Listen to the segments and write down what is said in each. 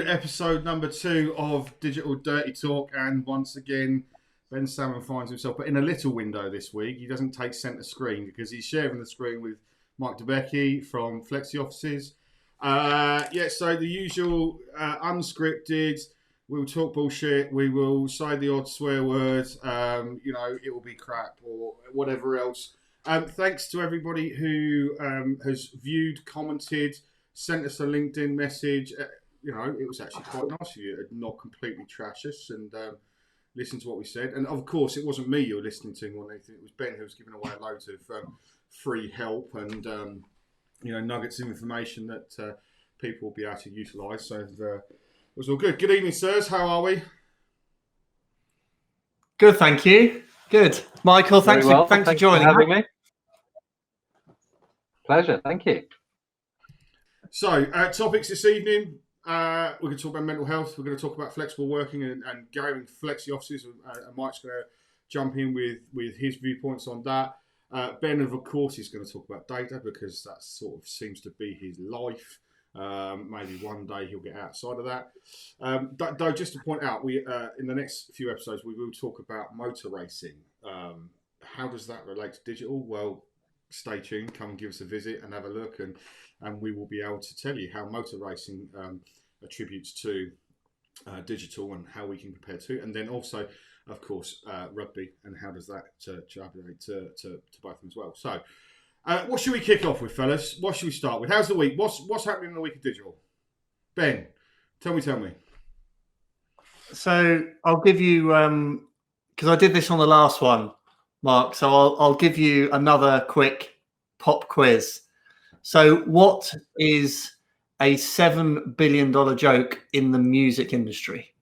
episode number two of Digital Dirty Talk, and once again, Ben Salmon finds himself, but in a little window this week. He doesn't take centre screen because he's sharing the screen with Michael Dubicki from Flexioffices. So the usual unscripted. We'll talk bullshit. We will say the odd swear word. It will be crap or whatever else. Thanks to everybody who has viewed, commented, sent us a LinkedIn message. It was actually quite nice of you to not completely trash us and listen to what we said. And of course, it wasn't me you were listening to more than anything. It was Ben who was giving away loads of free help and nuggets of information that people will be able to utilise. So it was all good. Good evening, sirs. How are we? Good, thank you. Good, Michael. Thanks for joining. Having me. Pleasure. Thank you. So, topics this evening. We're going to talk about mental health. We're going to talk about flexible working and going Flexioffices. And Mike's going to jump in with his viewpoints on that. Ben, of course, is going to talk about data because that sort of seems to be his life. Maybe one day he'll get outside of that. Though, just to point out, we in the next few episodes we will talk about motor racing. How does that relate to digital? Well, stay tuned. Come and give us a visit and have a look, and we will be able to tell you how motor racing attributes to digital and how we can compare to, and then also, of course, rugby and how does that relate to both of them as well. So, what should we kick off with, fellas? What should we start with? How's the week? What's happening in the week of digital? Ben, tell me. So I'll give you because I did this on the last one, Mark. So I'll give you another quick pop quiz. So, what is a $7 billion joke in the music industry?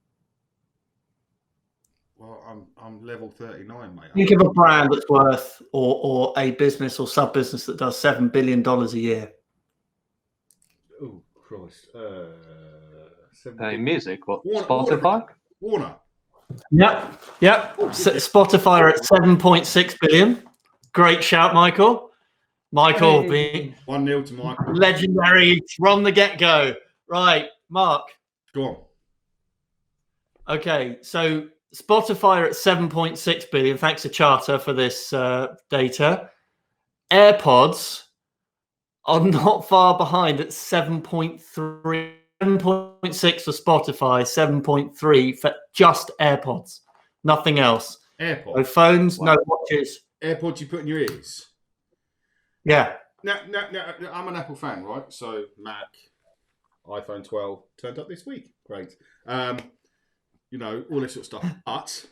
Well, I'm level 39, mate. Think of a brand that's worth, or a business or sub business that does $7 billion a year. Oh Christ! Music? What? Spotify? Warner. Yep. Spotify are at 7.6 billion. Great shout, Michael. Michael being 1-0 to Michael. Legendary from the get-go. Right, Mark. Go on. Okay, so Spotify are at 7.6 billion. Thanks to Charter for this data. AirPods are not far behind at 7.3. 7.6 for Spotify, 7.3 for just AirPods. Nothing else. AirPods. No phones, no watches. AirPods you put in your ears? Yeah. Now, I'm an Apple fan, right? So Mac, iPhone 12 turned up this week. Great. All this sort of stuff. But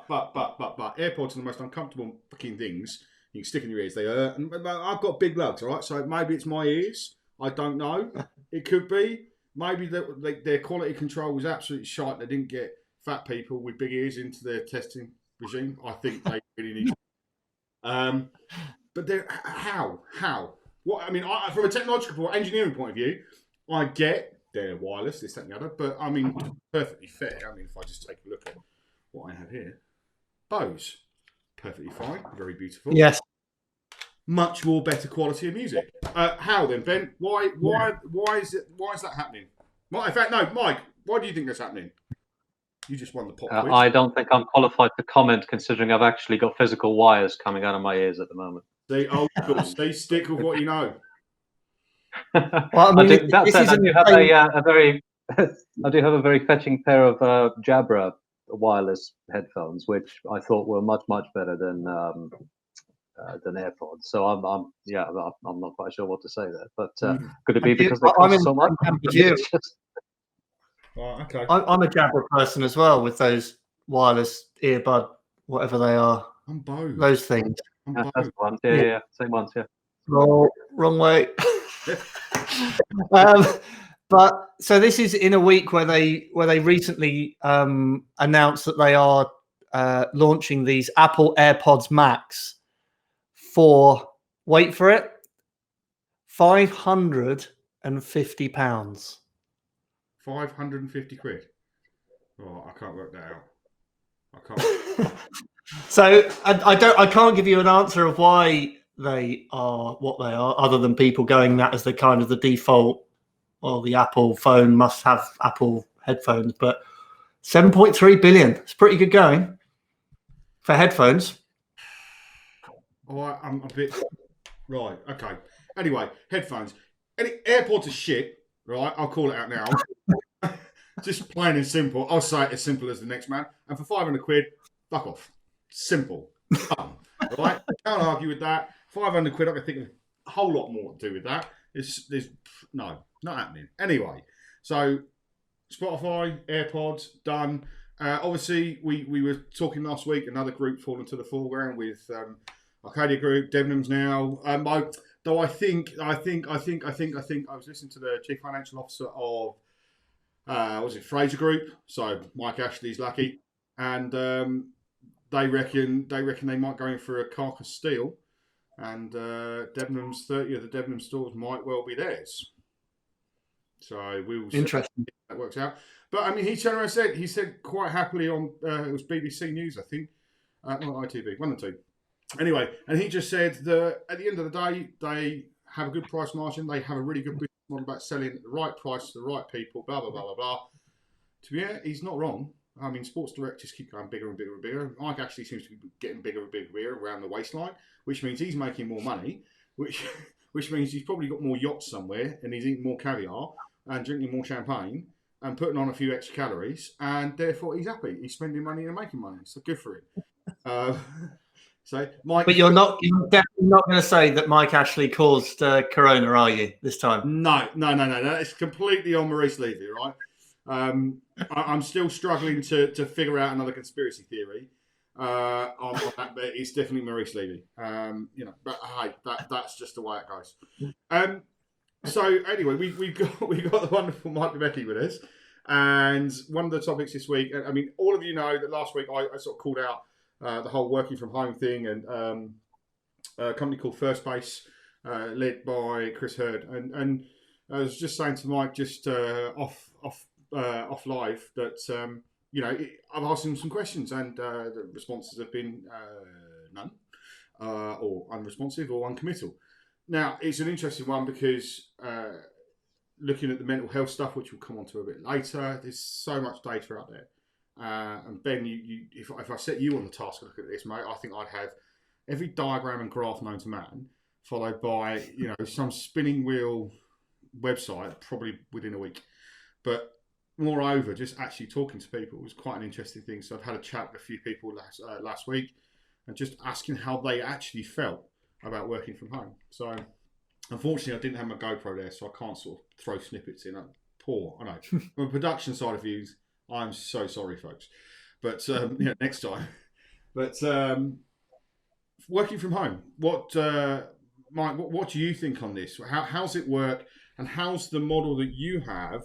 AirPods are the most uncomfortable fucking things you can stick in your ears. They hurt. I've got big lugs, all right? So maybe it's my ears. I don't know. It could be. Maybe their quality control was absolutely shite. They didn't get fat people with big ears into their testing regime. I think they really need. But they're how? What? I mean, from a technological, engineering point of view, I get they're wireless, this, that, and the other. But I mean, perfectly fair. I mean, if I just take a look at what I have here, Bose, perfectly fine, very beautiful. Yes. Much more better quality of music. How then, Ben? Why is that happening? In fact, no, Mike. Why do you think that's happening? You just won the pop quiz. I don't think I'm qualified to comment, considering I've actually got physical wires coming out of my ears at the moment. Stay old school. Stay stick with what you know. Well, I mean, I think that said, I do have a very fetching pair of Jabra wireless headphones, which I thought were much better than AirPods. So I'm not quite sure what to say there. But could it be because they cost so much? Oh, okay. I'm a Jabra person as well with those wireless earbud, whatever they are. I'm Bose. Those things. That's the ones. Yeah, same ones. Yeah. Wrong way. But so this is in a week where they recently announced that they are launching these Apple AirPods Max for, wait for it, £550. 550 quid. Oh, I can't work that out. I can't. So I can't give you an answer of why they are what they are, other than people going that as the kind of the default well, the Apple phone must have Apple headphones, but 7.3 billion. It's pretty good going for headphones. Oh, I'm a bit right. Okay. Anyway, headphones. AirPods are shit. Right. I'll call it out now. Just plain and simple. I'll say it as simple as the next man. And for 500 quid, fuck off. Simple. Right. Can't argue with that. 500 quid. I can think of a whole lot more to do with that. There's no, not happening. Anyway, so Spotify, AirPods, done. Obviously, we were talking last week. Another group falling to the foreground with Arcadia Group, Debenhams now. Though I think I was listening to the chief financial officer of Fraser Group. So Mike Ashley's lucky, and they reckon they might go in for a carcass steal, and Debenhams 30 of the Debenhams stores might well be theirs. So we will see Interesting. if that works out. But I mean, he turned around and said quite happily on it was BBC News, I think, not ITV, one or two. Anyway, and he just said that at the end of the day, they have a good price margin. They have a really good business model about selling at the right price to the right people, blah, blah, blah, blah, blah. To be honest, he's not wrong. I mean, sports directors keep going bigger and bigger and bigger. Mike actually seems to be getting bigger and bigger and bigger around the waistline, which means he's making more money, which means he's probably got more yachts somewhere and he's eating more caviar and drinking more champagne and putting on a few extra calories, and therefore he's happy. He's spending money and making money. So good for him. So, Mike, But you're definitely not going to say that Mike Ashley caused Corona, are you, this time? No. It's completely on Maurice Levy, right? I'm still struggling to figure out another conspiracy theory on that, but it's definitely Maurice Levy. But hey, that's just the way it goes. So anyway, we've got the wonderful Michael Dubicki with us, and one of the topics this week. I mean, all of you know that last week I sort of called out the whole working from home thing, and a company called First Base, led by Chris Hurd, and I was just saying to Mike just off live that I've asked him some questions, and the responses have been none, or unresponsive, or uncommittal. Now, it's an interesting one because looking at the mental health stuff, which we'll come on to a bit later, there's so much data out there. And Ben, if I set you on the task to look at this, mate, I think I'd have every diagram and graph known to man, followed by some spinning wheel website, probably within a week. But moreover, just actually talking to people was quite an interesting thing. So I've had a chat with a few people last week, and just asking how they actually felt about working from home. So unfortunately, I didn't have my GoPro there, so I can't sort of throw snippets in. I'm poor, I know. From a production side of views, I'm so sorry, folks. But next time. But working from home, Mike, what do you think on this? How's it work, and how's the model that you have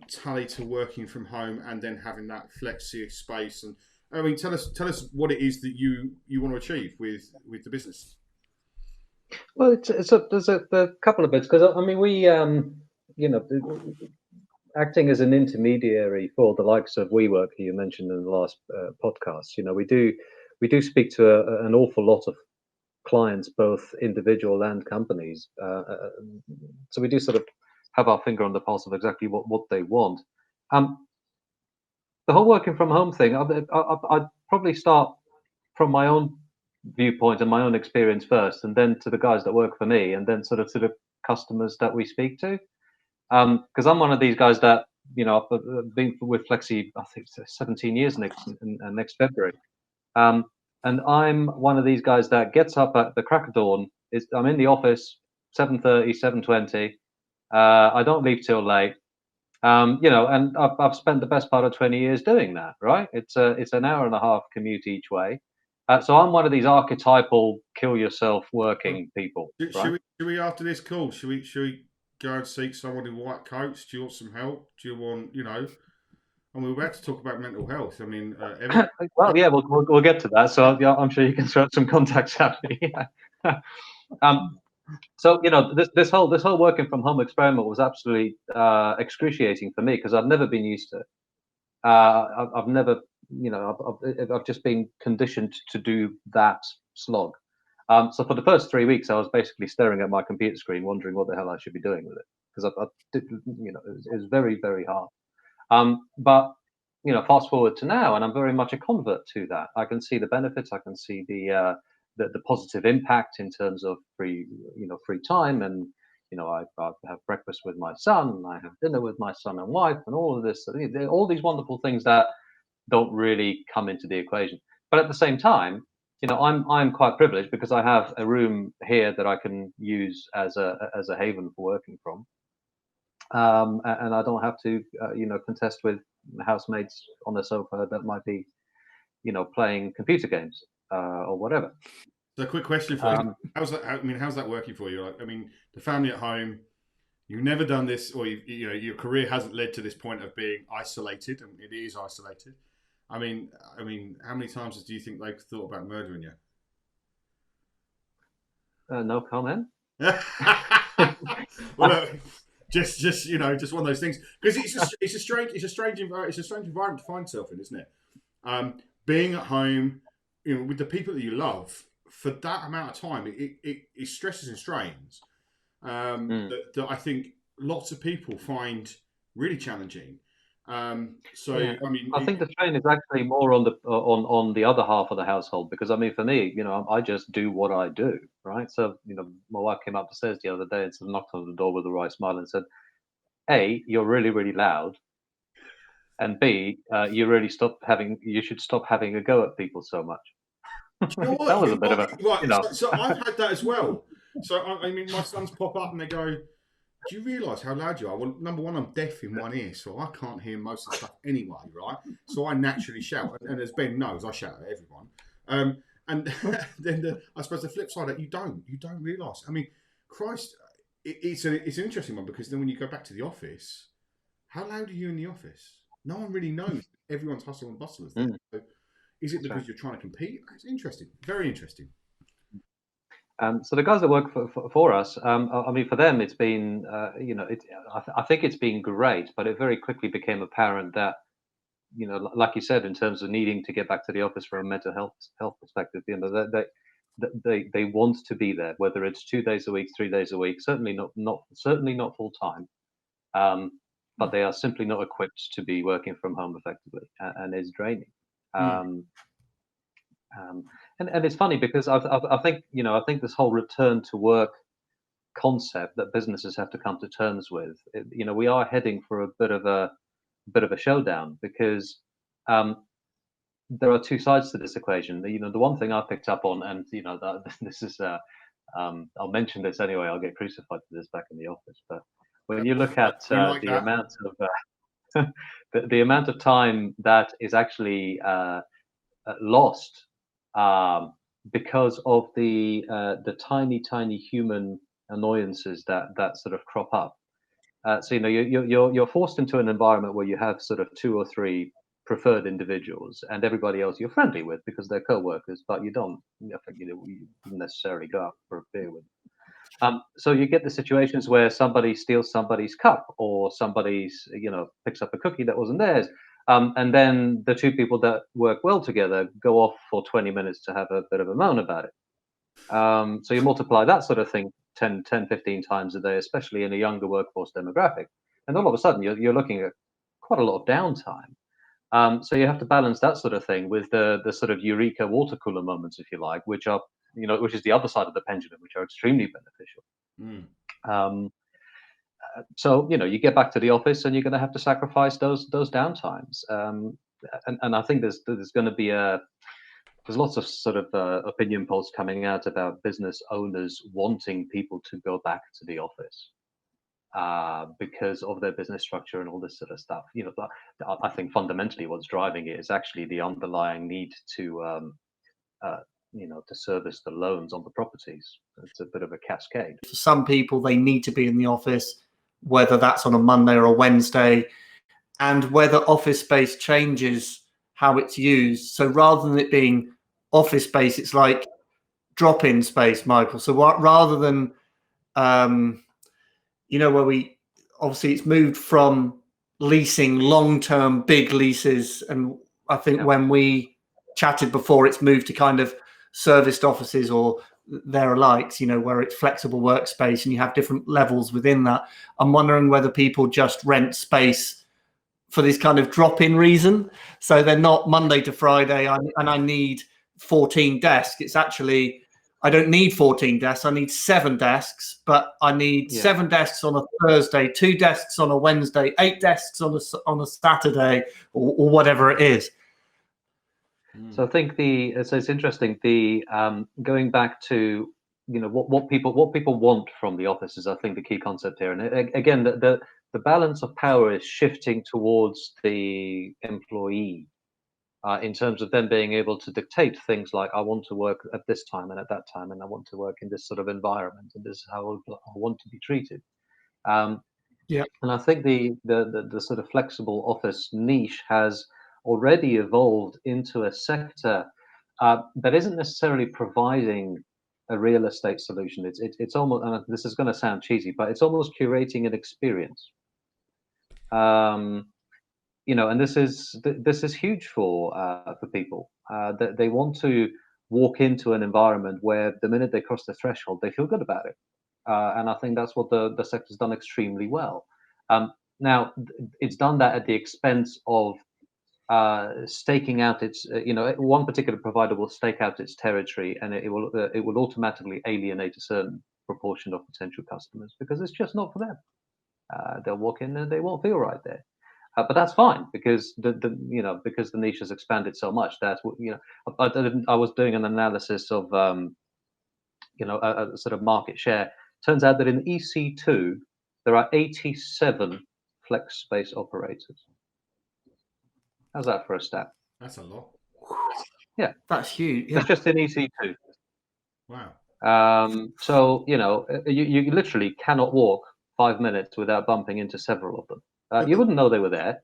tally to working from home and then having that flexi space? And I mean, tell us what it is that you want to achieve with the business. Well, there's a couple of bits, because I mean we acting as an intermediary for the likes of WeWork, who you mentioned in the last podcast. We do speak to an awful lot of clients, both individual and companies. So we do sort of have our finger on the pulse of exactly what they want. The whole working from home thing, I'd probably start from my own viewpoint and my own experience first, and then to the guys that work for me, and then sort of to the customers that we speak to. Because I'm one of these guys that, I've been with Flexi, I think 17 years next February. And I'm one of these guys that gets up at the crack of dawn. I'm in the office 7:30, 7:20. I don't leave till late. And I've spent the best part of 20 years doing that, right? It's an hour and a half commute each way. So I'm one of these archetypal kill yourself working people. Right? Should we after this call, should we go and seek someone in white coats? Do you want some help? Do you want, and we're about to talk about mental health. I mean, well, yeah, we'll get to that. So yeah, I'm sure you can throw some contacts at me. So this whole working from home experiment was absolutely excruciating for me, because I've never been used to it. I've never, I've just been conditioned to do that slog. So for the first 3 weeks, I was basically staring at my computer screen, wondering what the hell I should be doing with it, because I did, it was very, very hard. But fast forward to now, and I'm very much a convert to that. I can see the benefits. I can see the positive impact in terms of free time, and I have breakfast with my son, I have dinner with my son and wife, and all of this. All these wonderful things that don't really come into the equation. But at the same time, I'm quite privileged because I have a room here that I can use as a haven for working from, and I don't have to contest with housemates on the sofa that might be playing computer games or whatever. So, a quick question for you: how's that working for you? The family at home. You've never done this, or your career hasn't led to this point of being isolated, and it is isolated. I mean, how many times do you think they've thought about murdering you? No comment. Well, just one of those things, because it's a strange environment to find yourself in, isn't it? Being at home, with the people that you love for that amount of time, it stresses and strains that I think lots of people find really challenging. I think the strain is actually more on the other half of the household, because for me, I just do what I do, right? So my wife came up the stairs the other day and sort of knocked on the door with a wry smile and said, A, you're really, really loud, and B, you should stop having a go at people so much. That was a bit of a right. So I've had that as well. So my sons pop up and they go, do you realise how loud you are? Well, number one, I'm deaf in one ear, so I can't hear most of the stuff anyway, right? So I naturally shout, and as Ben knows, I shout at everyone. And then I suppose the flip side, that you don't realise. Christ, it's an interesting one, because then when you go back to the office, how loud are you in the office? No one really knows. Everyone's hustle and bustle. So is it because you're trying to compete? It's interesting, very interesting. So the guys that work for us, for them, it's been, I think it's been great, but it very quickly became apparent that, like you said, in terms of needing to get back to the office from a mental health perspective, they want to be there, whether it's 2 days a week, 3 days a week, certainly not full time, but they are simply not equipped to be working from home effectively, and it's draining. And it's funny because I think this whole return to work concept that businesses have to come to terms with, we are heading for a bit of a showdown, because there are two sides to this equation. The one thing I picked up on, and this is I'll mention this anyway. I'll get crucified for this back in the office. But when you look at the amount of the amount of time that is actually lost because of the tiny human annoyances that sort of crop up. So you're forced into an environment where you have sort of 2 or 3 preferred individuals, and everybody else you're friendly with because they're co-workers, but you don't necessarily go out for a beer with them. So you get the situations where somebody steals somebody's cup, or somebody's picks up a cookie that wasn't theirs. And then the 2 people that work well together go off for 20 minutes to have a bit of a moan about it. So you multiply that sort of thing 10, 15 times a day, especially in a younger workforce demographic. And all of a sudden, you're looking at quite a lot of downtime. So you have to balance that sort of thing with the sort of eureka water cooler moments, if you like, which are, which is the other side of the pendulum, which are extremely beneficial. So you get back to the office and you're going to have to sacrifice those downtimes, and I think there's going to be there's lots of sort of opinion polls coming out about business owners wanting people to go back to the office because of their business structure and all this sort of stuff. But I think fundamentally what's driving it is actually the underlying need to to service the loans on the properties. It's a bit of a cascade. For some people, they need to be in the office, whether that's on a Monday or a Wednesday, and whether office space changes how it's used. So rather than it being office space, it's like drop-in space, Michael. So rather than, where we, obviously it's moved from leasing long-term big leases. And I think when we chatted before, it's moved to kind of serviced offices or their alikes, where it's flexible workspace and you have different levels within that. I'm wondering whether people just rent space for this kind of drop-in reason. So they're not Monday to Friday and I need 14 desks. It's actually, I don't need 14 desks. I need 7 desks, but I need 7 desks on a Thursday, 2 desks on a Wednesday, 8 desks on a Saturday, or whatever it is. So I think so it's interesting. The going back to what people want from the office is, I think, the key concept here. And again, the balance of power is shifting towards the employee in terms of them being able to dictate things like, I want to work at this time and at that time, and I want to work in this sort of environment, and this is how I want to be treated. And I think the sort of flexible office niche has already evolved into a sector that isn't necessarily providing a real estate solution. It's almost, and this is going to sound cheesy, but it's almost curating an experience. And this is huge for people. They want to walk into an environment where the minute they cross the threshold, they feel good about it. And I think that's what the sector's done extremely well. Now, it's done that at the expense of staking out its, one particular provider will stake out its territory, and it will automatically alienate a certain proportion of potential customers because it's just not for them. They'll walk in and they won't feel right there. But that's fine because because the niche has expanded so much that I was doing an analysis of a sort of market share. Turns out that in EC2 there are 87 flex space operators. How's that for a stat? That's a lot. Yeah, that's huge. That's just in EC2. Wow. So you literally cannot walk 5 minutes without bumping into several of them. You wouldn't know they were there.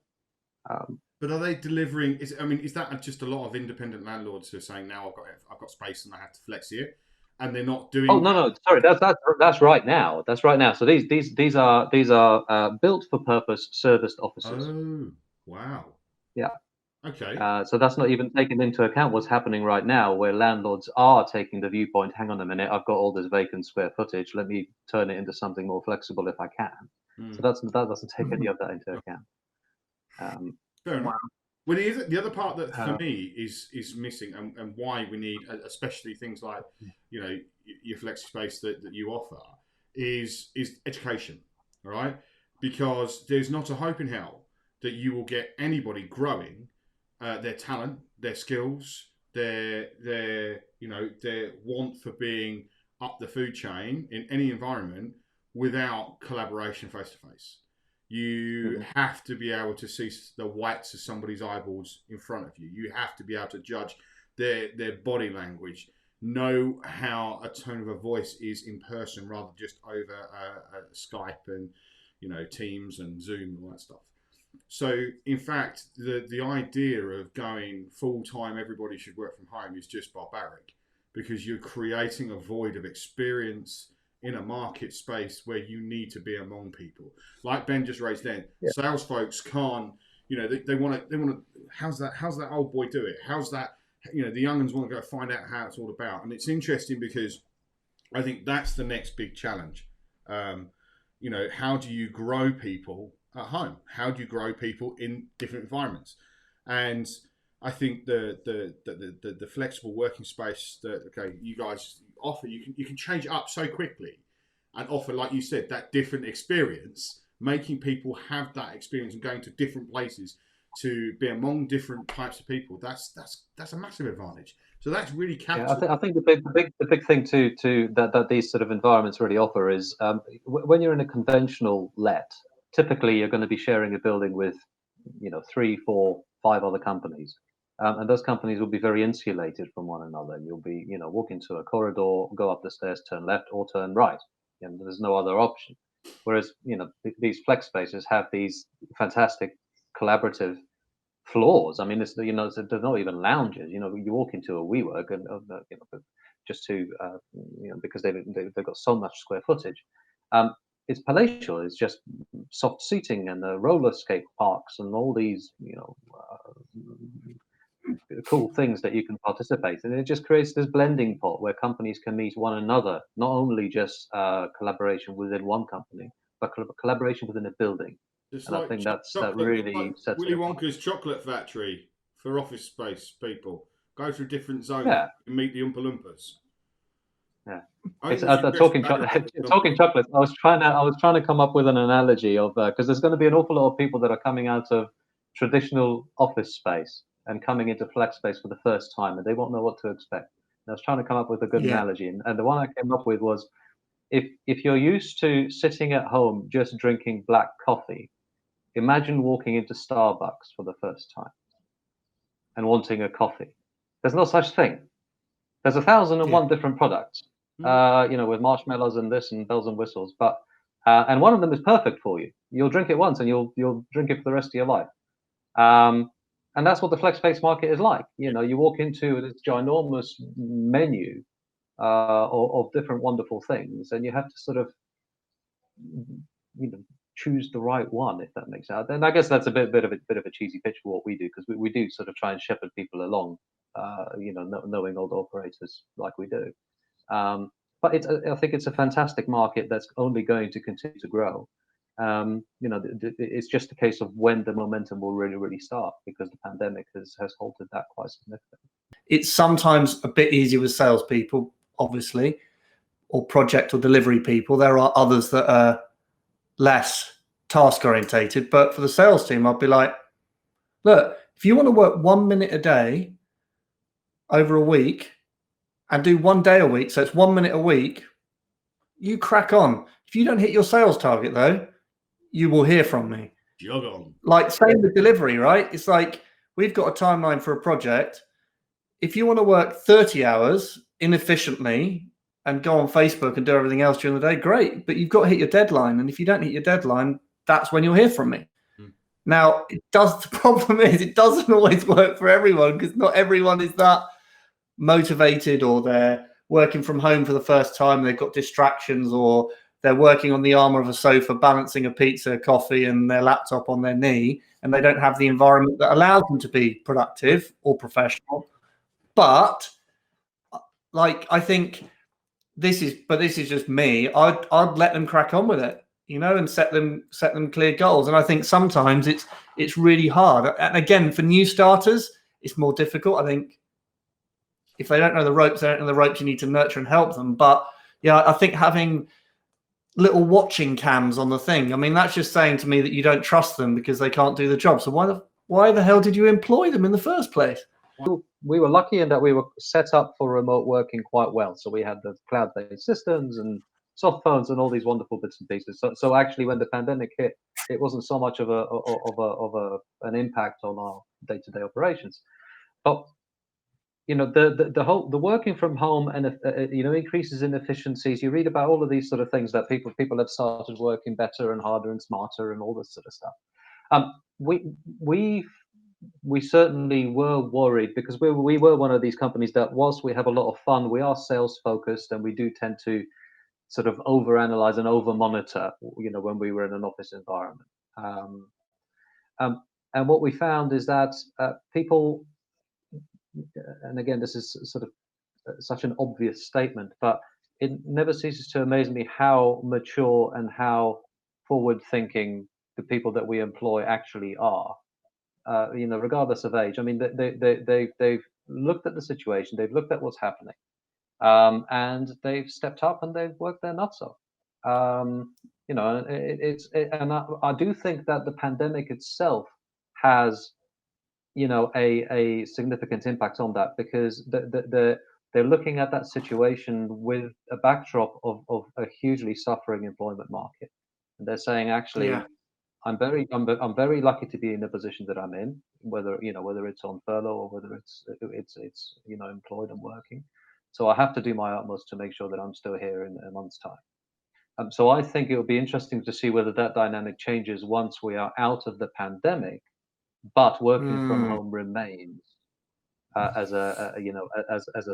But are they delivering? Is that just a lot of independent landlords who are saying, now I've got space and I have to flex here, and they're not doing? Oh no, sorry, that's right now. That's right now. So these are built for purpose serviced offices. Oh, wow. Yeah. Okay. So that's not even taken into account what's happening right now, where landlords are taking the viewpoint, hang on a minute, I've got all this vacant square footage, let me turn it into something more flexible if I can. So that doesn't take any of that into account. Fair enough. Well, the other part that for me is missing, and why we need, especially things like your flexi space that you offer, is education. All right, because there's not a hope in hell that you will get anybody growing their talent, their skills, their want for being up the food chain in any environment without collaboration face to face. You have to be able to see the whites of somebody's eyeballs in front of you. You have to be able to judge their body language, know how a tone of a voice is in person rather than just over Skype and Teams and Zoom and all that stuff. So, in fact, the idea of going full-time, everybody should work from home is just barbaric, because you're creating a void of experience in a market space where you need to be among people. Like Ben just raised then, sales folks can't, they want to, how's that old boy do it? How's that, the young ones want to go find out how it's all about. And it's interesting because I think that's the next big challenge. How do you grow people at home? How do you grow people in different environments? And I think the flexible working space that you guys offer, you can change it up so quickly and offer, like you said, that different experience, making people have that experience and going to different places to be among different types of people. That's a massive advantage. So that's really capital. Yeah, I think the big thing to that these sort of environments really offer is when you're in a conventional let, typically you're going to be sharing a building with 3, 4, 5 other companies. And those companies will be very insulated from one another. You'll be, walk into a corridor, go up the stairs, turn left or turn right. And there's no other option. Whereas, these flex spaces have these fantastic collaborative floors. I mean, there's not even lounges. You walk into a WeWork and just to because they've got so much square footage. It's palatial. It's just soft seating and the roller skate parks and all these cool things that you can participate in. It just creates this blending pot where companies can meet one another, not only just collaboration within one company, but collaboration within a building. It's And I like think that chocolate, it's really like sets Willy it apart. Wonka's chocolate factory for office space people. Go through different zones Yeah, and meet the Oompa Loompas. yeah. I It's think we should dress talking Daniel up as an Oompa talking chocolate. I was trying to come up with an analogy of because there's going to be an awful lot of people that are coming out of traditional office space and coming into flex space for the first time, and they won't know what to expect. And I was trying to come up with a good Yeah. analogy, and the one I came up with was if you're used to sitting at home just drinking black coffee, imagine walking into Starbucks for the first time and wanting a coffee. There's no such thing. There's 1,001 different products, with marshmallows and this and bells and whistles. But and one of them is perfect for you. You'll drink it once and you'll drink it for the rest of your life. And that's what the flex space market is like. You walk into this ginormous menu of different wonderful things, and you have to sort of choose the right one, if that makes sense. And I guess that's a bit of a cheesy pitch for what we do, because we do sort of try and shepherd people along, knowing old operators like we do. But I think it's a fantastic market that's only going to continue to grow. It's just a case of when the momentum will really, really start, because the pandemic has halted that quite significantly. It's sometimes a bit easier with salespeople, obviously, or project or delivery people. There are others that are less task orientated, but for the sales team, I'd be like, look, if you want to work 1 minute a day over a week and do 1 day a week, so it's 1 minute a week, you crack on. If you don't hit your sales target, though, you will hear from me. Jog on. Like, same with delivery, right? It's like, we've got a timeline for a project. If you want to work 30 hours inefficiently and go on Facebook and do everything else during the day, great. But you've got to hit your deadline. And if you don't hit your deadline, that's when you'll hear from me. Now, the problem is it doesn't always work for everyone, because not everyone is that motivated, or they're working from home for the first time, they've got distractions, or they're working on the arm of a sofa, balancing a pizza, coffee, and their laptop on their knee, and they don't have the environment that allows them to be productive or professional. But I think this is just me. I'd let them crack on with it, and set them clear goals. And I think sometimes it's really hard. And again, for new starters, it's more difficult. I think if they don't know the ropes, they don't know the ropes. You need to nurture and help them. But yeah, I think having little watching cams on the thing, I mean, that's just saying to me that you don't trust them because they can't do the job. So why the hell did you employ them in the first place? We were lucky in that we were set up for remote working quite well. So we had the cloud-based systems and soft phones and all these wonderful bits and pieces. So actually, when the pandemic hit, it wasn't so much of an impact on our day-to-day operations. But the working from home and increases in efficiencies. You read about all of these sort of things that people have started working better and harder and smarter and all this sort of stuff. We certainly were worried, because we were one of these companies that, whilst we have a lot of fun, we are sales focused, and we do tend to sort of overanalyze and over monitor, when we were in an office environment. And what we found is that people, and again, this is sort of such an obvious statement, but it never ceases to amaze me how mature and how forward thinking the people that we employ actually are. Regardless of age. I mean, they've looked at the situation, they've looked at what's happening, and they've stepped up and they've worked their nuts off. And I do think that the pandemic itself has, a significant impact on that, because they're looking at that situation with a backdrop of a hugely suffering employment market, and they're saying, actually, Yeah. I'm very lucky to be in the position that I'm in, whether it's on furlough or whether it's employed and working. So I have to do my utmost to make sure that I'm still here in a month's time. So I think it will be interesting to see whether that dynamic changes once we are out of the pandemic, but working from home remains as a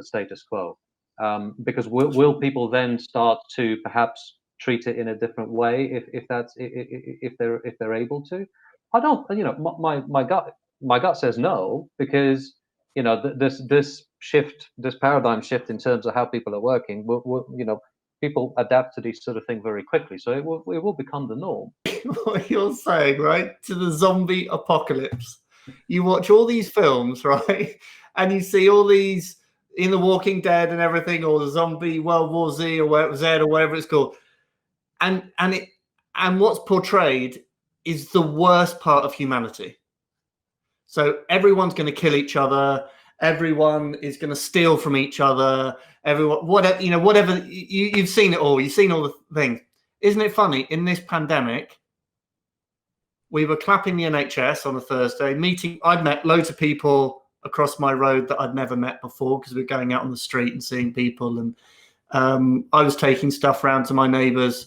status quo. Because will people then start to perhaps treat it in a different way if they're able to? I don't. My gut says no, because this shift, this paradigm shift in terms of how people are working, people adapt to these sort of things very quickly. So it will become the norm. What you're saying, right? To the zombie apocalypse. You watch all these films, right? And you see all these in The Walking Dead and everything, or the zombie World War Z or whatever it's called. And what's portrayed is the worst part of humanity. So everyone's going to kill each other. Everyone is going to steal from each other. Everyone, whatever, you've seen it all. You've seen all the things. Isn't it funny? In this pandemic, we were clapping the NHS on a Thursday, I'd met loads of people across my road that I'd never met before because we were going out on the street and seeing people. And I was taking stuff around to my neighbours,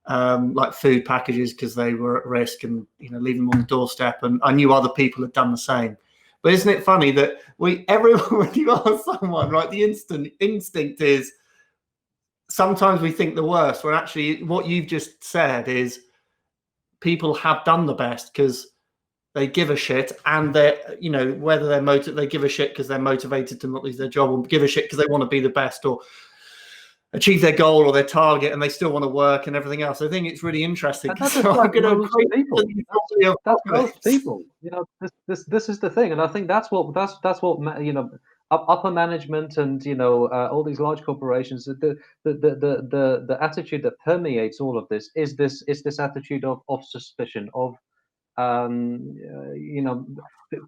like food packages because they were at risk, and leaving them on the doorstep. And I knew other people had done the same. But isn't it funny that everyone, when you ask someone, right, the instinct is sometimes we think the worst, when actually what you've just said is people have done the best because they give a shit, and they're, whether they're they give a shit because they're motivated to not lose their job, or give a shit because they want to be the best or achieve their goal or their target, and they still want to work and everything else. I think it's really interesting. And that's most people. That's most people. This is the thing, and I think that's what upper management and all these large corporations. The attitude that permeates all of this is this attitude of suspicion of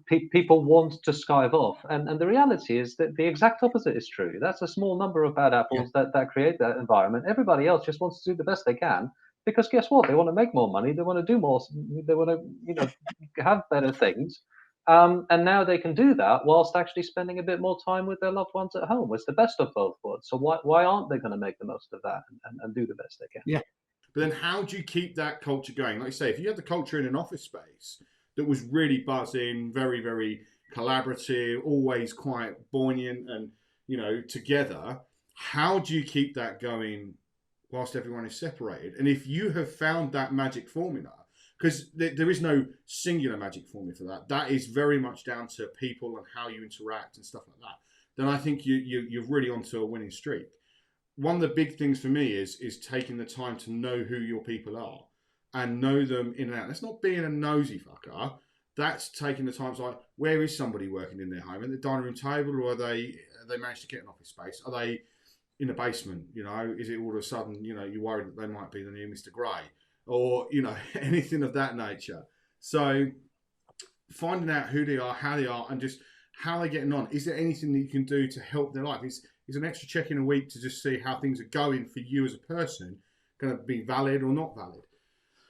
people want to skive off, and the reality is that the exact opposite is true. That's a small number of bad apples that create that environment. Everybody else just wants to do the best they can, because guess what? They want to make more money. They want to do more. They want to have better things. And now they can do that whilst actually spending a bit more time with their loved ones at home. It's the best of both worlds. So why aren't they going to make the most of that and do the best they can? Yeah. But then how do you keep that culture going? Like you say, if you had the culture in an office space that was really buzzing, very, very collaborative, always quite buoyant and, together, how do you keep that going whilst everyone is separated? And if you have found that magic formula, because there is no singular magic formula for that, that is very much down to people and how you interact and stuff like that, then I think you're really onto a winning streak. One of the big things for me is taking the time to know who your people are and know them in and out. That's not being a nosy fucker. That's taking the time to, like, where is somebody working in their home? At the dining room table, or are they managed to get an office space? Are they in the basement? Is it all of a sudden, you're worried that they might be the new Mr. Grey, or, anything of that nature. So finding out who they are, how they are, and just how they're getting on. Is there anything that you can do to help their life? Is an extra check in a week to just see how things are going for you as a person going to be valid or not valid?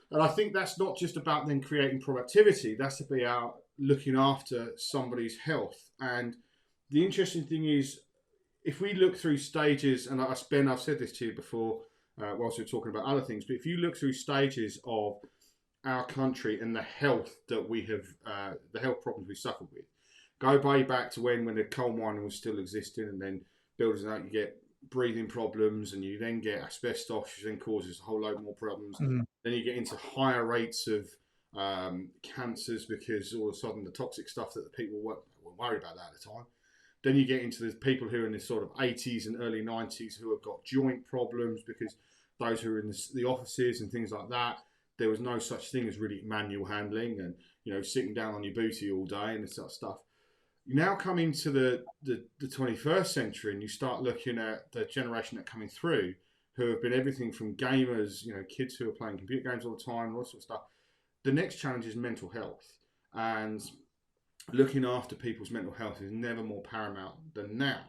And I think that's not just about then creating productivity. That's about looking after somebody's health. And the interesting thing is, if we look through stages, and I've said this to you before whilst we were talking about other things, but if you look through stages of our country and the health that we have, the health problems we suffered with, go way back to when the coal mining was still existing, and then builders out, you get breathing problems, and you then get asbestos, which then causes a whole load more problems. Then you get into higher rates of cancers, because all of a sudden the toxic stuff that the people weren't worried about that at the time. Then you get into the people who are in the sort of 80s and early 90s who have got joint problems, because those who are in the offices and things like that, there was no such thing as really manual handling and sitting down on your booty all day and this sort of stuff. You now come into the 21st century, and you start looking at the generation that are coming through, who have been everything from gamers, kids who are playing computer games all the time, all that sort of stuff. The next challenge is mental health, and looking after people's mental health is never more paramount than now.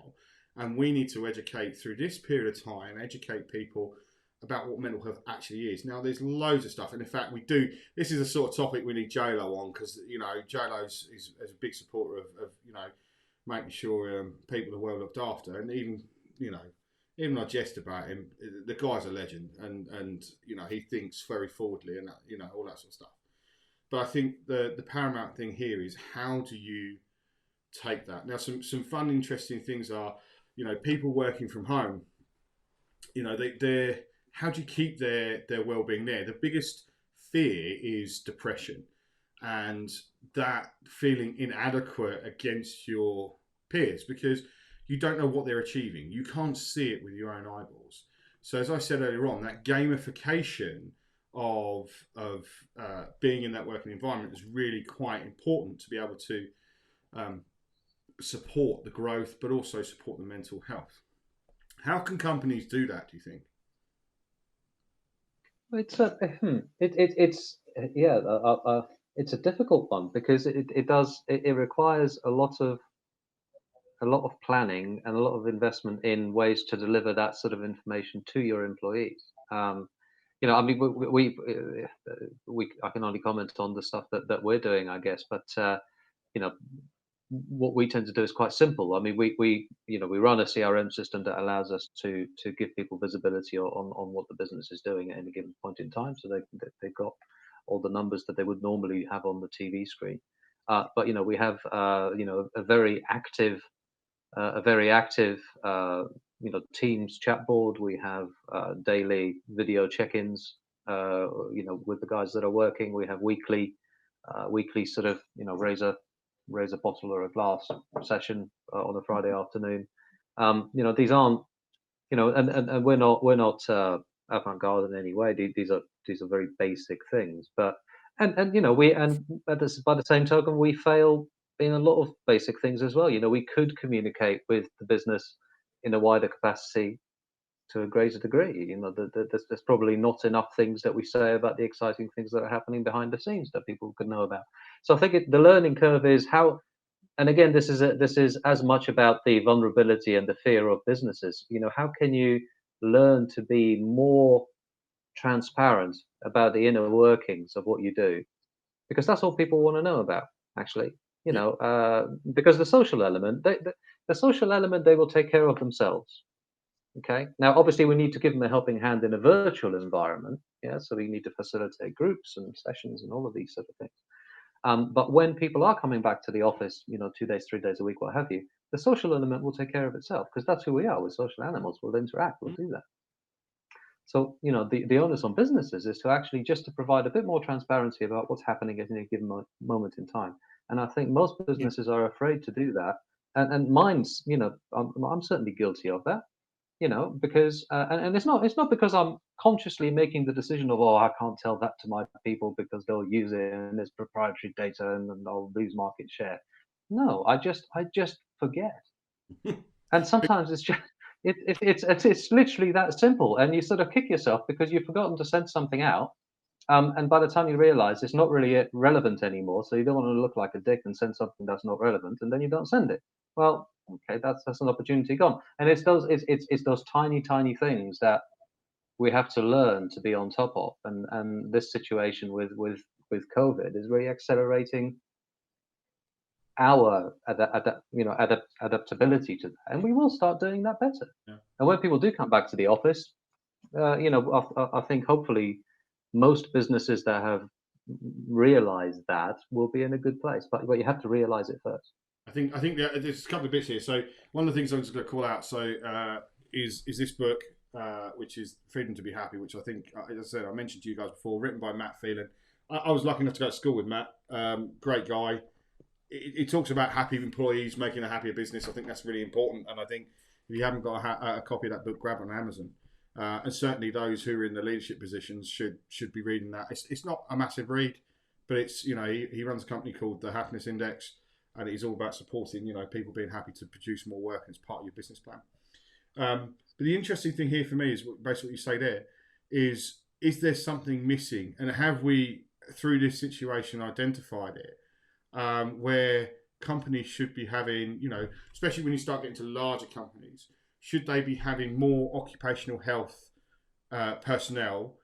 And we need to educate through this period of time, educate people about what mental health actually is. Now, there's loads of stuff, and in fact, we do. This is a sort of topic we need J-Lo on, because J-Lo is a big supporter of making sure people are well looked after, and even I jest about him. The guy's a legend, and he thinks very forwardly, and all that sort of stuff. But I think the paramount thing here is, how do you take that? Now, some fun, interesting things are, people working from home. They're how do you keep their well-being there? The biggest fear is depression, and that feeling inadequate against your peers, because you don't know what they're achieving. You can't see it with your own eyeballs. So as I said earlier on, that gamification of being in that working environment is really quite important to be able to support the growth, but also support the mental health. How can companies do that, do you think? It's it's a difficult one because it requires a lot of planning and a lot of investment in ways to deliver that sort of information to your employees. I mean, I can only comment on the stuff that we're doing, I guess, but you know, what we tend to do is quite simple. I mean, we run a CRM system that allows us to give people visibility on what the business is doing at any given point in time, so they've got all the numbers that they would normally have on the TV screen. But we have a very active Teams chat board. We have daily video check-ins with the guys that are working. We have weekly sort of raise a bottle or a glass session on a Friday afternoon. These aren't, and we're not avant-garde in any way. These are very basic things, but by the same token, we fail in a lot of basic things as well. We could communicate with the business in a wider capacity to a greater degree. There's probably not enough things that we say about the exciting things that are happening behind the scenes that people could know about. So I think the learning curve is how, and again, this is as much about the vulnerability and the fear of businesses. How can you learn to be more transparent about the inner workings of what you do? Because that's all people want to know about, actually. Because the social element, they will take care of themselves. Okay. Now, obviously, we need to give them a helping hand in a virtual environment. Yeah. So we need to facilitate groups and sessions and all of these sort of things. But when people are coming back to the office, 2 days, 3 days a week, what have you, the social element will take care of itself, because that's who we are. We're social animals. We'll interact. We'll do that. So, the onus on businesses is to actually just to provide a bit more transparency about what's happening at any given moment in time. And I think most businesses are afraid to do that. And mine's, I'm certainly guilty of that. Because and it's not because I'm consciously making the decision of, I can't tell that to my people because they'll use it and it's proprietary data and I'll lose market share. No, I just forget. And sometimes it's just it's literally that simple, and you sort of kick yourself because you've forgotten to send something out. And by the time you realize it's not really relevant anymore, so you don't want to look like a dick and send something that's not relevant, and then you don't send it. Well, okay, that's an opportunity gone. And it's those tiny things that we have to learn to be on top of. And this situation with COVID is really accelerating our adaptability to that, and we will start doing that better. Yeah. And when people do come back to the office, I think hopefully most businesses that have realized that will be in a good place, but you have to realize it first. I think there's a couple of bits here. So one of the things I'm just going to call out is this book, which is Freedom to Be Happy, which I think, as I said, I mentioned to you guys before, written by Matt Phelan. I was lucky enough to go to school with Matt. Great guy. It talks about happy employees making a happier business. I think that's really important. And I think if you haven't got a copy of that book, grab it on Amazon. And certainly those who are in the leadership positions should be reading that. It's not a massive read, but it's, he runs a company called the Happiness Index, and it's all about supporting, people being happy to produce more work as part of your business plan. But the interesting thing here for me is basically what you say there is there something missing? And have we, through this situation, identified it? Where companies should be having, especially when you start getting to larger companies, should they be having more occupational health personnel,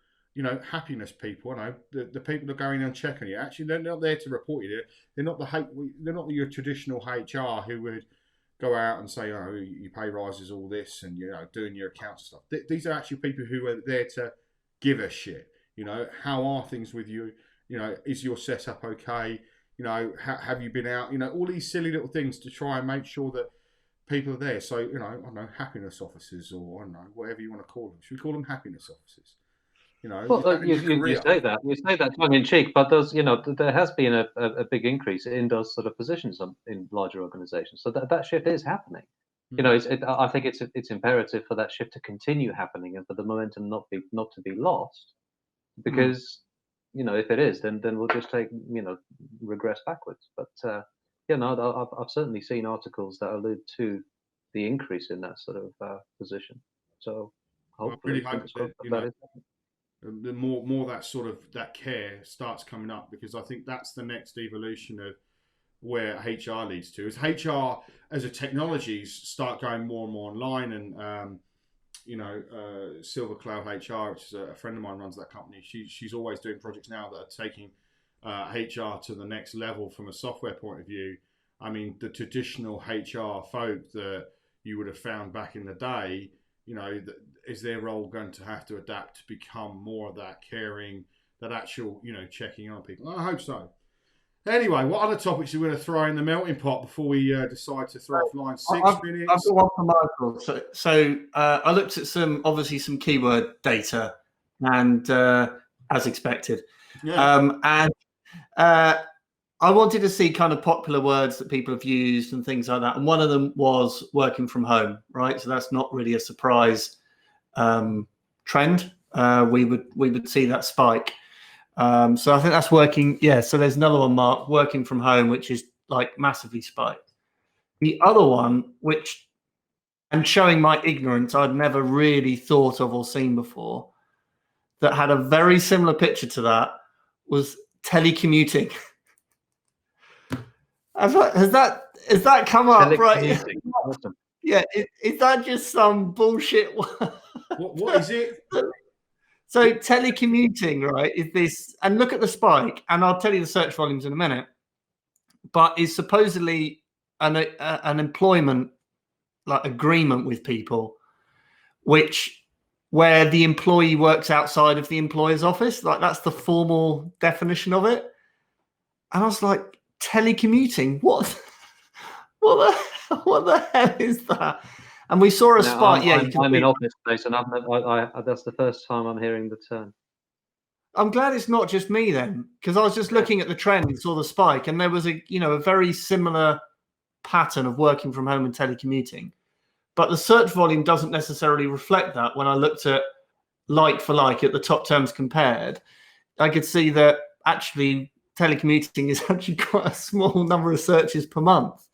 happiness people? The people that are going and checking you. Actually, they're not there to report you. They're not your traditional HR who would go out and say, your pay rises, all this, and doing your accounts and stuff. These are actually people who are there to give a shit. How are things with you? Is your setup okay? Have you been out? All these silly little things to try and make sure that people are there. So, I don't know, happiness officers, or I don't know, whatever you want to call them. Should we call them happiness officers? You know, is Well, that in your you career? say that tongue in cheek, but there has been a big increase in those sort of positions in larger organizations. So that shift is happening. I think it's imperative for that shift to continue happening and for the momentum not to be lost, because if it is, then we'll just regress backwards. But I've certainly seen articles that allude to the increase in that sort of position. So Well, I really hopefully, hope fingers that, crossed, that is. the more that sort of that care starts coming up, because I think that's the next evolution of where HR leads to. As HR as a technologies start going more and more online, and Silver Cloud HR, which is a friend of mine runs that company. She's always doing projects now that are taking HR to the next level from a software point of view. I mean, the traditional HR folk that you would have found back in the day, is their role going to have to adapt to become more of that caring, that actual, checking on people? I hope so. Anyway, what other topics are we going to throw in the melting pot before we decide to throw offline? 6 minutes. I've got one for Michael. So I looked at some keyword data, and as expected, and I wanted to see kind of popular words that people have used and things like that. And one of them was working from home, right? So that's not really a surprise trend. We would see that spike. So I think that's working. Yeah. So there's another one, Mark, working from home, which is like massively spiked. The other one, which, and showing my ignorance, I'd never really thought of or seen before, that had a very similar picture to that, was telecommuting. Has that come up, right? Awesome. Yeah, is that just some bullshit? What is it? So telecommuting, right, is this, and look at the spike, and I'll tell you the search volumes in a minute, but is supposedly an employment like agreement with people, where the employee works outside of the employer's office. Like, that's the formal definition of it. And I was like, telecommuting? What the hell is that? And we saw a spike. I'm in office space, and that's the first time I'm hearing the term. I'm glad it's not just me then, because I was just looking at the trend and saw the spike, and there was a very similar pattern of working from home and telecommuting. But the search volume doesn't necessarily reflect that. When I looked at like for like at the top terms compared, I could see that actually telecommuting is actually quite a small number of searches per month.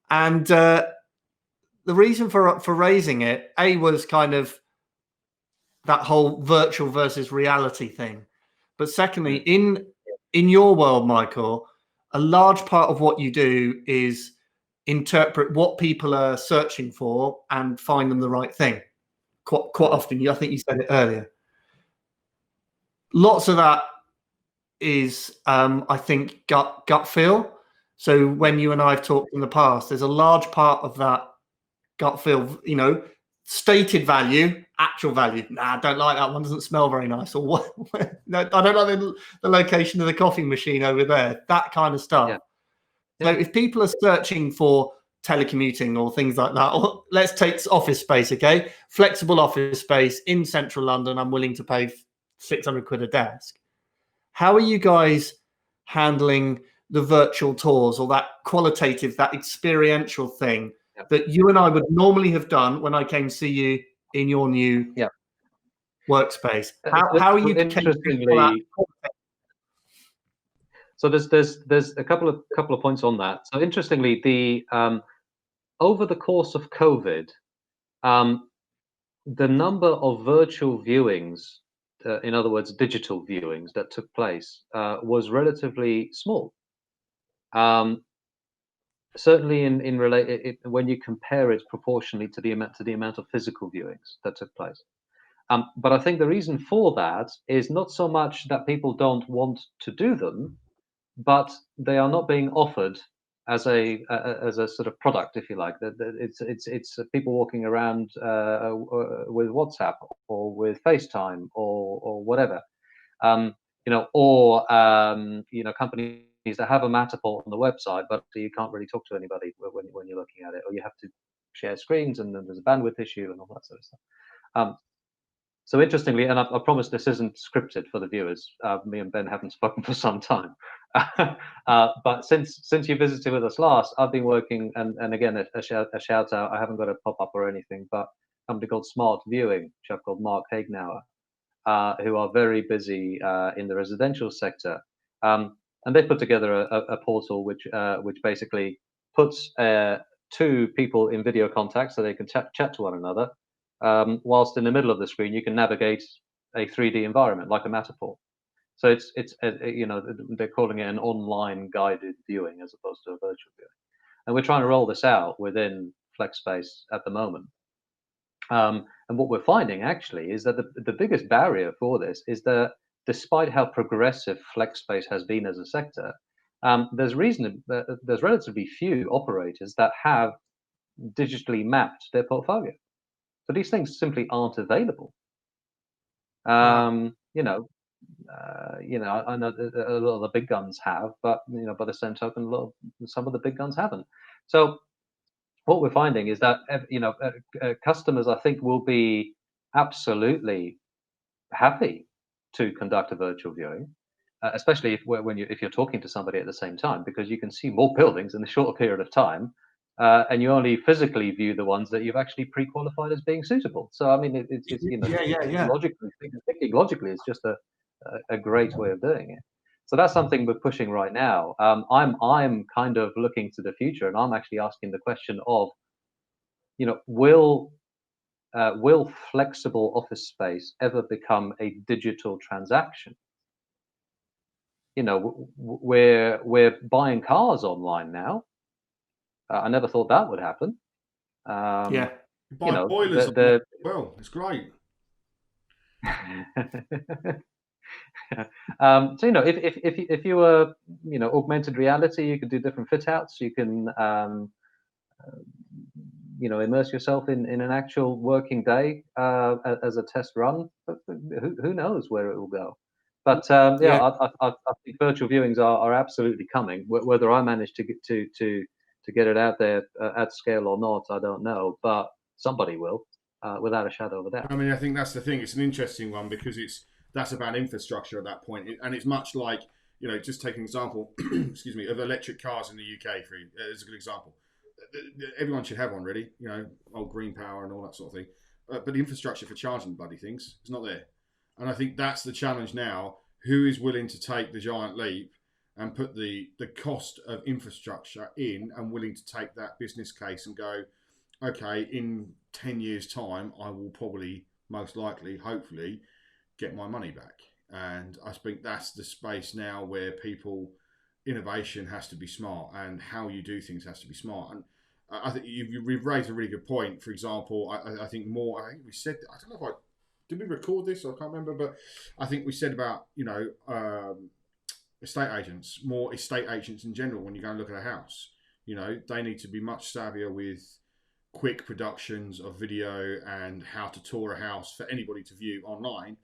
And the reason for raising it, was kind of that whole virtual versus reality thing. But secondly, in your world, Michael, a large part of what you do is interpret what people are searching for and find them the right thing. Quite often, I think you said it earlier. Lots of that is, I think, gut feel. So when you and I have talked in the past, there's a large part of that gut feel, stated value, actual value. Nah, I don't like that one. Doesn't smell very nice. Or what? No, I don't like the location of the coffee machine over there. That kind of stuff. Yeah. So if people are searching for telecommuting or things like that, or let's take office space, okay? Flexible office space in central London, I'm willing to pay 600 quid a desk. How are you guys handling the virtual tours or that qualitative, that experiential thing that you and I would normally have done when I came to see you in your new workspace? How are you interestingly? So there's a couple of points on that. So interestingly, the over the course of COVID, the number of virtual viewings, in other words, digital viewings that took place, was relatively small. Certainly, when you compare it proportionally to the amount of physical viewings that took place. But I think the reason for that is not so much that people don't want to do them, but they are not being offered as a sort of product, if you like. It's people walking around with WhatsApp or with FaceTime or whatever, or companies that have a Matterport on the website, but you can't really talk to anybody when you're looking at it, or you have to share screens, and then there's a bandwidth issue and all that sort of stuff. So interestingly, and I promise this isn't scripted for the viewers. Me and Ben haven't spoken for some time, but since you visited with us last, I've been working, and again a shout out. I haven't got a pop up or anything, but a company called Smart Viewing, a chap called Marc, who are very busy in the residential sector, and they put together a portal which basically puts two people in video contact so they can chat to one another, whilst in the middle of the screen you can navigate a 3D environment like a Matterport. So it's they're calling it an online guided viewing as opposed to a virtual viewing, and we're trying to roll this out within FlexSpace at the moment. And what we're finding actually is that the biggest barrier for this is that despite how progressive FlexSpace has been as a sector, there's relatively few operators that have digitally mapped their portfolio. So these things simply aren't available. I know a lot of the big guns have, but by the same token, some of the big guns haven't. So what we're finding is that customers, I think, will be absolutely happy to conduct a virtual viewing, especially if you're talking to somebody at the same time, because you can see more buildings in a shorter period of time, and you only physically view the ones that you've actually pre-qualified as being suitable. So I mean, logically, it's just a great way of doing it. So that's something we're pushing right now. I'm kind of looking to the future, and I'm actually asking the question of, will flexible office space ever become a digital transaction? We're buying cars online now. I never thought that would happen. Boilers well, it's great. So if you were augmented reality, you could do different fit outs. You can immerse yourself in an actual working day as a test run. But who knows where it will go? But I think virtual viewings are absolutely coming. Whether I manage to get it out there at scale or not, I don't know. But somebody will, without a shadow of a doubt. I mean, I think that's the thing. It's an interesting one because that's about infrastructure at that point, and it's much like just take an example, excuse me, of electric cars in the UK. As a good example, everyone should have one, really. Old green power and all that sort of thing. But the infrastructure for charging bloody things is not there, and I think that's the challenge now. Who is willing to take the giant leap and put the cost of infrastructure in, and willing to take that business case and go, okay, in 10 years' time, I will probably, most likely, hopefully, get my money back. And I think that's the space now where innovation has to be smart, and how you do things has to be smart. And I think you've raised a really good point. For example, I think we said, I don't know if did we record this? I can't remember, but I think we said about, estate agents, more estate agents in general, when you go and look at a house, they need to be much savvier with quick productions of video and how to tour a house for anybody to view online,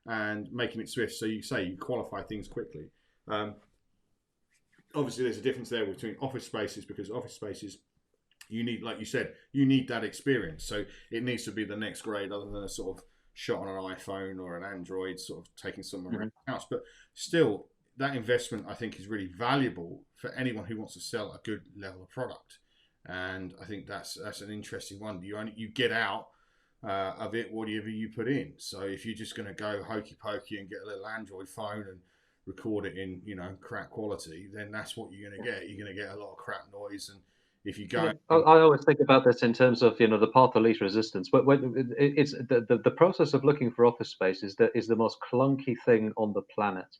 and making it swift. So you qualify things quickly. Obviously, there's a difference there between office spaces, because office spaces, you need, like you said, you need that experience. So it needs to be the next grade, other than a sort of shot on an iPhone or an Android, sort of taking someone around the house. But still, that investment, I think, is really valuable for anyone who wants to sell a good level of product. And I think that's an interesting one. You get out of it whatever you put in. So if you're just going to go hokey pokey and get a little Android phone and record it in crap quality, then that's what you're going to get. You're going to get a lot of crap noise. And if you go, I always think about this in terms of the path of least resistance. But when it's the process of looking for office space is the most clunky thing on the planet.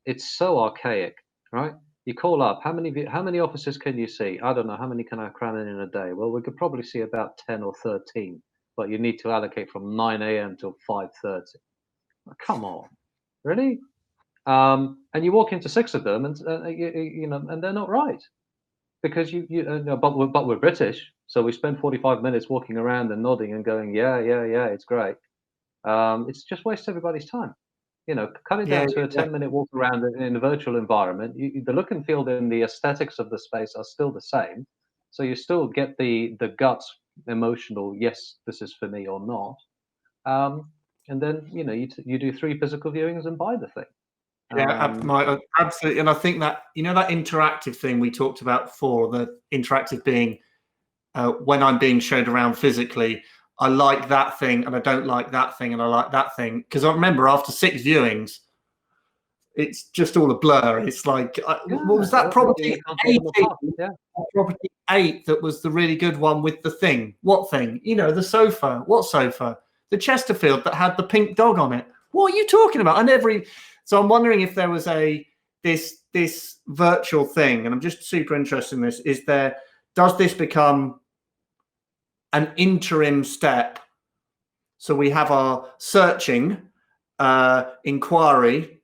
It's so archaic, right? You call up, how many offices can you see? I don't know, how many can I cram in a day? Well, we could probably see about 10 or 13, but you need to allocate from 9 a.m. till 5:30. Come on, really? And you walk into 6 of them, and and they're not right, because but we're British, so we spend 45 minutes walking around and nodding and going, yeah, it's great. It's just waste everybody's time. Cut it down to a 10-minute walk around in a virtual environment. The look and feel and the aesthetics of the space are still the same. So you still get the gut emotional, yes, this is for me or not. and then you do 3 physical viewings and buy the thing. Yeah, absolutely. And I think that that interactive thing we talked about before, the interactive being when I'm being showed around physically, I like that thing and I don't like that thing and I like that thing. Because I remember after 6 viewings, it's just all a blur. It's like, what was that property 8? Yeah. Property 8 that was the really good one with the thing. What thing? The sofa. What sofa? The Chesterfield that had the pink dog on it. What are you talking about? So I'm wondering if there was this virtual thing, and I'm just super interested in this. Does this become an interim step? So we have our searching, inquiry.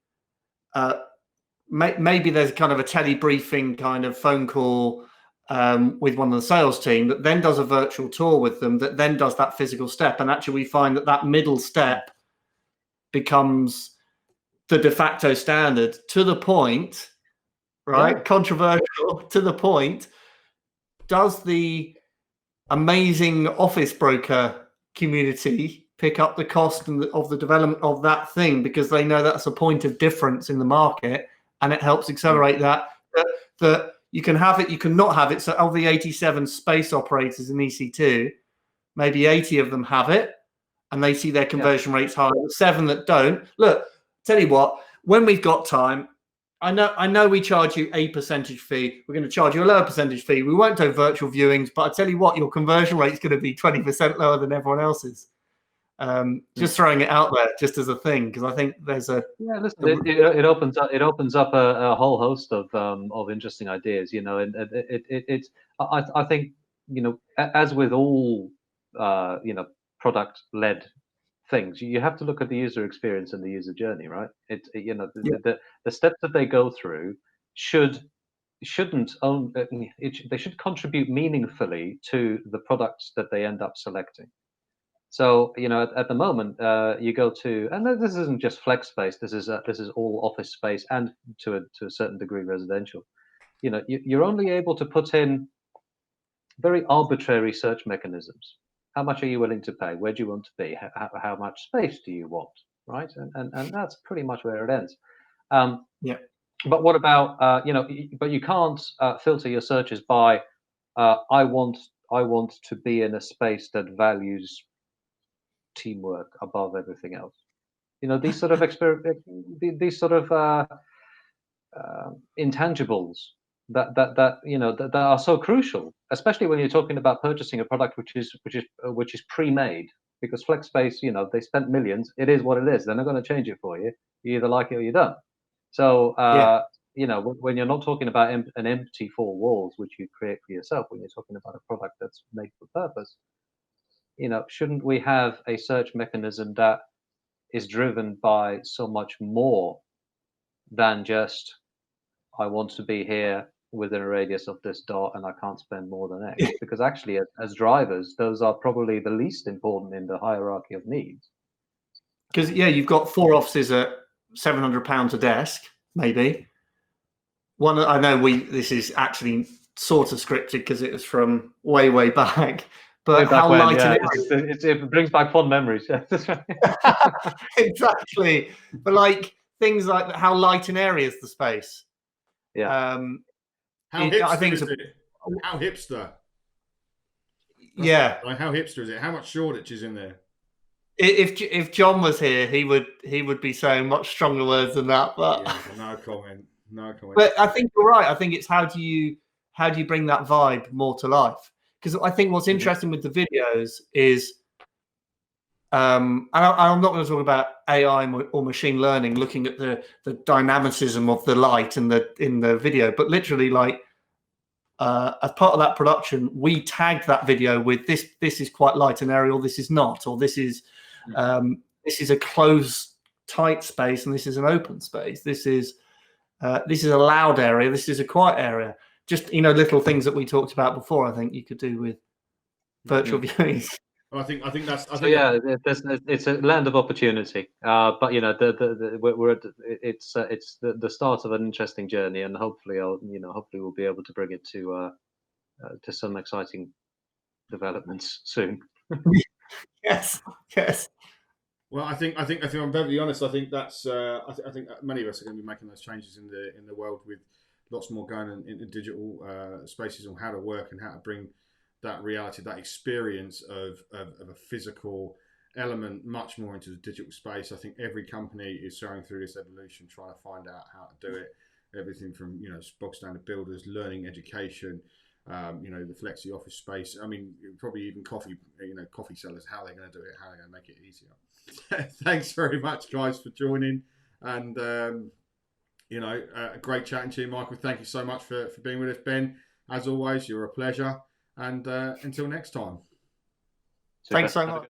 Maybe there's kind of a telebriefing kind of phone call with one of the sales team that then does a virtual tour with them, that then does that physical step. And actually we find that middle step becomes the de facto standard, to the point, right? Yeah. Controversial, to the point. Does the amazing office broker community pick up the cost of the development of that thing because they know that's a point of difference in the market, and it helps accelerate that you can have it, you can not have it. So of the 87 space operators in EC2, maybe 80 of them have it, and they see their conversion rates higher. The 7 that don't. Look, tell you what, when we've got time, I know we charge you a percentage fee. We're going to charge you a lower percentage fee. We won't do virtual viewings, but I tell you what, your conversion rate is going to be 20% lower than everyone else's. Just throwing it out there, just as a thing, because I think there's listen, it opens up a whole host of interesting ideas, and it's I think as with all product led things, you have to look at the user experience and the user journey, right? The steps that they go through they should contribute meaningfully to the products that they end up selecting. So at the moment, you go to, and this isn't just flex space. This is all office space, and to a certain degree residential. You're only able to put in very arbitrary search mechanisms. How much are you willing to pay? Where do you want to be? How much space do you want? Right, and that's pretty much where it ends. But what about But you can't filter your searches by I want to be in a space that values teamwork above everything else. These sort of intangibles that are so crucial, especially when you're talking about purchasing a product which is pre-made. Because flex space, they spent millions. It is what it is. They're not going to change it for you. You either like it or you don't. So when you're not talking about an empty 4 walls which you create for yourself, when you're talking about a product that's made for purpose, shouldn't we have a search mechanism that is driven by so much more than just I want to be here within a radius of this dot and I can't spend more than X? Because actually, as drivers, those are probably the least important in the hierarchy of needs. Because you've got 4 offices at £700 a desk, maybe. One, I know this is actually sort of scripted because it was from way back. But how light an area. It brings back fond memories. Yeah, exactly. But like things like that, how light an area is the space. Yeah. How hipster is it? How hipster? Yeah. Like how hipster is it? How much Shoreditch is in there? If John was here, he would be saying much stronger words than that. But no comment. But I think you're right. I think it's how do you bring that vibe more to life? Because I think what's interesting with the videos is, and I'm not going to talk about AI or machine learning, looking at the dynamicism of the light in the video, but literally, like as part of that production, we tagged that video with this is quite light an area, or this is not, or this is a closed, tight space, and this is an open space. This is a loud area. This is a quiet area. Just little things that we talked about before. I think you could do with virtual viewings. Well, I think it's a land of opportunity. But it's the start of an interesting journey, and hopefully we'll be able to bring it to some exciting developments soon. Yes. Well, I think if I'm very honest, I think that's I think that many of us are going to be making those changes in the world, with lots more going into digital spaces on how to work and how to bring that reality, that experience of a physical element much more into the digital space. I think every company is going through this evolution, trying to find out how to do it. Everything from bog standard builders, learning, education. The Flexi office space. I mean, probably even coffee sellers, how they're going to do it, how they're going to make it easier. Thanks very much, guys, for joining. And, great chatting to you, Michael. Thank you so much for being with us. Ben, as always, you're a pleasure. And until next time. Thanks so much.